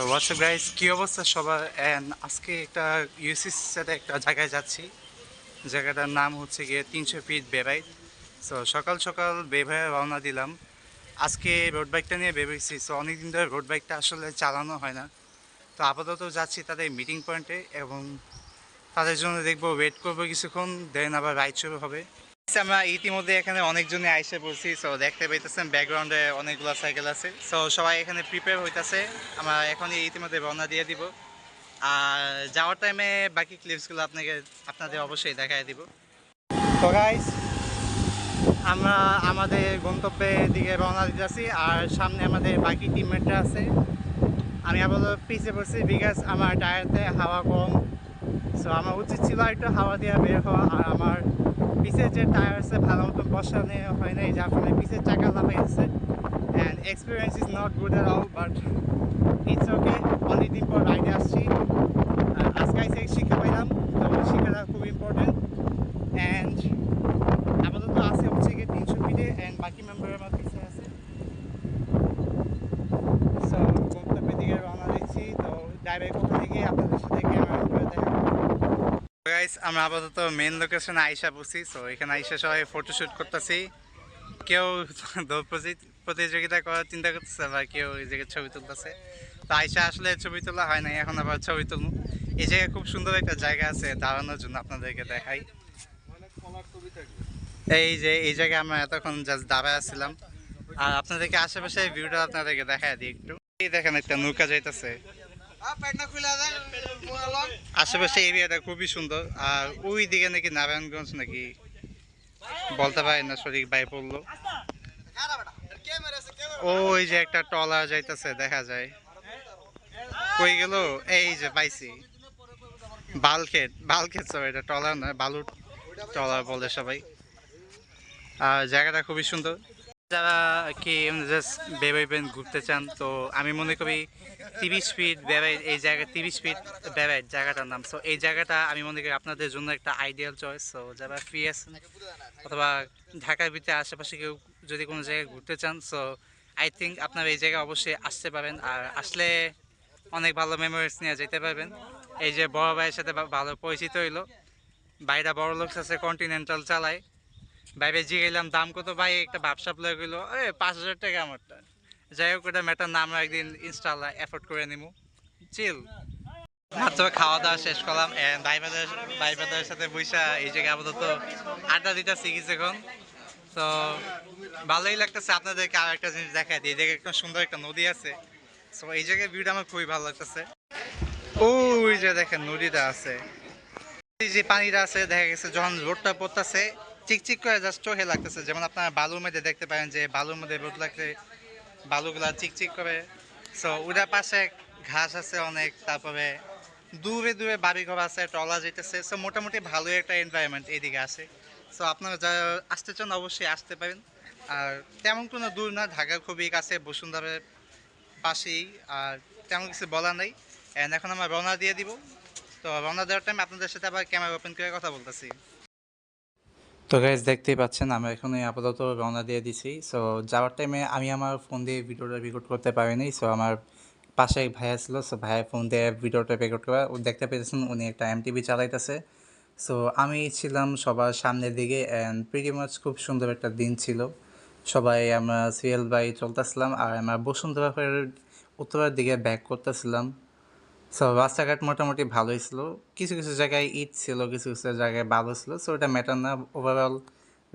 WhatsApp guys, কি অবস্থা সবার? অ্যান্ড আজকে একটা ইউসির সাথে একটা জায়গায় যাচ্ছি। জায়গাটার নাম হচ্ছে গিয়ে 300 ফিট বেবাইট। সো সকাল সকাল বেভাবে রওনা দিলাম। আজকে রোড বাইকটা নিয়ে বেরোইছি। সো অনেকদিন ধরে রোড বাইকটা আসলে চালানো হয় না। তো আপাতত যাচ্ছি তাদের মিটিং পয়েন্টে এবং তাদের জন্য দেখবো, ওয়েট করবো কিছুক্ষণ, দেন আবার রাইড শুরু হবে। আমরা ইতিমধ্যে এখানে অনেকজনই আইসে পড়ছি। সো দেখতে পাইতেছেন ব্যাকগ্রাউন্ডে অনেকগুলো সাইকেল আছে। সো সবাই এখানে প্রিপেয়ার হইতাছে। আমরা এখন ইতিমধ্যে রওনা দিয়ে দিব। আর যাওয়ার টাইমে বাকি ক্লিপসগুলো আপনাদের অবশ্যই দেখায় দিব। তো গাইস, আমরা আমাদের গন্তব্যের দিকে রওনা দিতেছি। আর সামনে আমাদের বাকি টিমমেটরা আছে। আমি আপাতত পিছিয়ে পড়ছি বিকজ আমার টায়ারতে হাওয়া কম। সো আমার উচিত ছিল একটু হাওয়া দিয়ে বের হওয়া। আর আমার পিছের যে টায়ার আছে ভালো মতো বসানো হয় নাই, যার ফলে পিছের চাকা লাফাই আছে। And experience is not good at all, but it's okay. অনেকদিন পর রাইডে আসছি। আজকে এসে শিক্ষা পাইলাম, তো শিক্ষাটা খুব ইম্পর্টেন্ট। অ্যান্ড আপাতত আছে হচ্ছে গিয়ে 300 ফিটে, অ্যান্ড বাকি মেম্বার আমার পিছিয়ে আছে। সো গন্তব্যের দিকে রওনা দিচ্ছি। তো ড্রাইভের কোথা থেকে আপনাদের সাথে ক্যামেরা করে দেখা। গাইস, আমরা আপাতত মেন লোকেশনে আইসা বসি। সো এখানে আইসা সবাই ফটোশ্যুট করতেছি। কেউ দৌড় প্রতিযোগিতা করার চিন্তা করতেছে, আবার কেউ এই জায়গায় ছবি তুলতেছে। তো আইসা আসলে ছবি তোলা হয় নাই, এখন আবার ছবি তুলবো। এই জায়গায় খুব সুন্দর একটা জায়গা আছে দাঁড়ানোর জন্য, আপনাদেরকে দেখাই। এই যে এই জায়গায় আমরা এতক্ষণ জাস্ট দাঁড়ায় আসছিলাম। আর আপনাদেরকে আশেপাশে ভিউটা আপনাদেরকে দেখায় দিই একটু। এই দেখেন, একটা নৌকা যাইতেছে। আশেপাশে এরিয়াটা খুবই সুন্দর। আর ওই দিকে নাকি নারায়ণগঞ্জ নাকি, বলতে পারি না সঠিক, ভাই বললো। ওই যে একটা ট্রলার যাইতেছে, দেখা যায়। কই গেল? এই যে পাইছি, বালখেট। বালখেট সব, এটা ট্রলার না, বালুর ট্রলার বলে সবাই। আর জায়গাটা খুবই সুন্দর। যারা কি জাস্ট বেবাইবেন ঘুরতে চান, তো আমি মনে করি 30 ফিট বেবাই, এই জায়গা 30 ফিট বেবাই জায়গাটার নাম। সো এই জায়গাটা আমি মনে করি আপনাদের জন্য একটা আইডিয়াল চয়েস। সো যারা ফ্রি আছেন অথবা ঢাকার ভিতরে আশেপাশে কেউ যদি কোনো জায়গায় ঘুরতে চান, সো আই থিঙ্ক আপনারা এই জায়গায় অবশ্যই আসতে পারেন। আর আসলে অনেক ভালো মেমোরিজ নিয়ে যেতে পারবেন। এই যে বড় ভাইয়ের সাথে ভালো পরিচিত হইলো। ভাইরা বড় লোক আছে, কন্টিনেন্টাল চালায়। ভাইবে জিগাইলাম দাম কত, ভাই একটা ভাবসাপ লয়ে গেলো 5,000 টাকা আমারটা। যাই হোক, ওটা ম্যাটার না, আমরা একদিন ইনশাআল্লাহ এফোর্ড করে নিবো। চিল। মাত্র খাওয়া দাওয়া শেষ করলাম, ভাই বাদের সাথে বইসা এই জায়গায় আপাতত আড্ডা দিতেছি কিছুক্ষণ। তো ভালোই লাগতেছে। আপনাদেরকে আর একটা জিনিস দেখাই দিই, এই জায়গায় একটা সুন্দর একটা নদী আছে। সো এই জায়গায় ভিউটা আমার খুবই ভালো লাগতেছে। ওই যে দেখেন নদীটা আছে, এই যে পানিটা আছে, দেখা গেছে যখন রোদটা পড়তেছে চিকচিক করে জাস্ট চোখে লাগতেছে। যেমন আপনারা বালুর মধ্যে দেখতে পারেন যে বালুর মধ্যে রোদ লাগলে বালুগুলা চিকচিক করে। সো ওটার পাশে ঘাস আছে অনেক, তারপরে দূরে দূরে বাড়িঘর আছে, টলা যেতেছে। সো মোটামুটি ভালোই একটা এনভায়রনমেন্ট এদিকে আছে। সো আপনারা যারা আসতে চান অবশ্যই আসতে পারেন। আর তেমন কোনো দূর না, ঢাকার খুবই কাছে, বসুন্ধরার পাশেই। আর তেমন কিছু বলার নেই। অ্যান্ড এখন আমরা রওনা দিয়ে দিব। তো রওনা দেওয়ার টাইম আপনাদের সাথে আবার ক্যামেরা ওপেন করে কথা বলতেছি। তো গাইজ, দেখতেই পাচ্ছেন আমরা এখানে আপাতত রওনা দিয়ে দিছি। সো যাওয়ার টাইমে আমি আমার ফোন দিয়ে ভিডিওটা রেকর্ড করতে পারিনি। সো আমার পাশে এক ভাইয়া ছিল, সো ভাইয়ের ফোন দিয়ে ভিডিওটা রেকর্ড করা। ও দেখতে পেয়েছেন উনি একটা এমটিভি চালাইতেছে। সো আমি ছিলাম সবার সামনের দিকে, অ্যান্ড প্রিটি মাচ খুব সুন্দর একটা দিন ছিল। সবাই আমরা সিরিয়াল বাই চলতেছিলাম আর আমরা বসুন্ধরা উত্তরের দিকে ব্যাক করতেছিলাম। সো রাস্তাঘাট মোটামুটি ভালোই ছিল। কিছু কিছু জায়গায় ইট ছিল, কিছু কিছু জায়গায় ভালো ছিল। সো এটা ম্যাটার না, ওভারঅল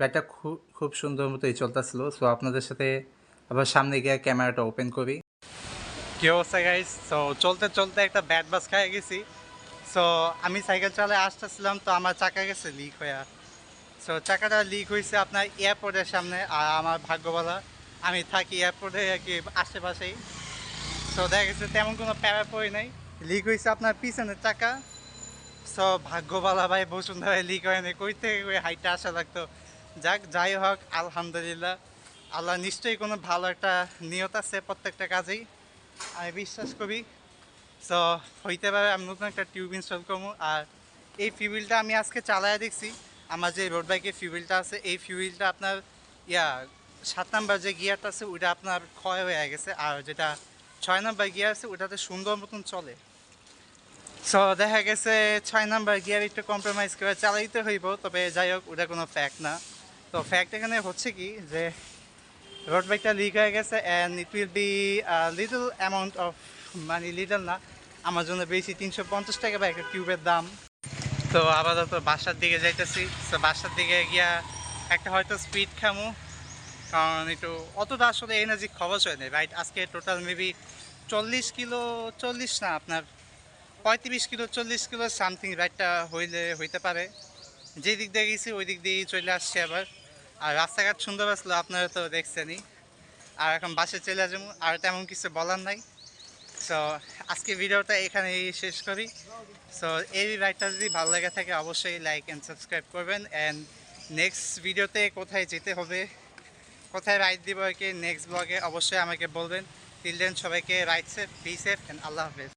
রাইডটা খুব খুব সুন্দর মতোই চলতেছিল। সো আপনাদের সাথে আবার সামনে গিয়ে ক্যামেরাটা ওপেন করি। কি অবস্থা গাইস? সো চলতে চলতে একটা ব্যাড বাস খাই গেছি। সো আমি সাইকেল চালায় আসতেছিলাম, তো আমার চাকা গেছে লিক হয়ে। সো চাকাটা লিক হয়েছে আপনার এয়ারপোর্টের সামনে। আর আমার ভাগ্য বলা, আমি থাকি এয়ারপোর্টে আর কি আশেপাশেই। সো দেখা গেছে তেমন কোনো প্যারা পড়ি নাই। লিক হয়েছে আপনার পিছনের চাকা। সো ভাগ্যবালা ভাই, বসুন্ধরায় লিক হয় না, কই থেকে কই হাইটে আসা লাগতো। যাক, যাই হোক, আলহামদুলিল্লাহ। আল্লাহ নিশ্চয়ই কোনো ভালো একটা নিয়ত আছে প্রত্যেকটা কাজেই, আমি বিশ্বাস করি। সো হইতে পারে আমি নতুন একটা টিউব ইনস্টল করবো। আর এই ফিউয়েলটা আমি আজকে চালায় দেখছি। আমার যে রোড বাইকের ফিউয়েলটা আছে, এই ফিউয়েলটা আপনার ইয়া 7 নাম্বার যে গিয়ারটা আছে ওইটা আপনার ক্ষয় হয়ে গেছে। আর যেটা 6 নাম্বার গিয়ার আছে, ওটাতে সুন্দর মতন চলে। সো দেখা গেছে 6 নাম্বার গিয়ার একটু কম্প্রোমাইজ করে চালাইতে হইব, তবে যাই হোক ওটা কোনো ফ্যাক্ট না। তো ফ্যাক্ট এখানে হচ্ছে কি যে রোড বাইকটা লিক হয়ে গেছে and it will be little amount of মানে লিটল না, আমার জন্য বেশি 350 টাকা বা একটা টিউবের দাম। তো আপাতত বাসার দিকে যাইতেছি। তো বাসার দিকে গিয়া একটা হয়তো স্পিড খামু, কারণ একটু অতটা আসলে এনার্জি খরচ হয় না রাইট। আজকে টোটাল মেবি 40 কিলো, 40 না আপনার 35 কিলো 40 কিলো সামথিং রাইডটা হইতে পারে। যে দিক দিয়ে গেছি ওই দিক দিয়েই চলে আসছে আবার। আর রাস্তাঘাট সুন্দর আসলো, আপনারা তো দেখছেনই। আর এখন বাসে চলে যাবো, আর তেমন কিছু বলার নাই। সো আজকে ভিডিওটা এখানেই শেষ করি। সো এই রাইডটা যদি ভালো লেগে থাকে অবশ্যই লাইক অ্যান্ড সাবস্ক্রাইব করবেন। অ্যান্ড নেক্সট ভিডিওতে কোথায় যেতে হবে, কোথায় রাইড দিব আর কি নেক্সট ব্লগে অবশ্যই আমাকে বলবেন। টিল দেন সবাইকে ride safe, be safe and আল্লাহ হাফেজ।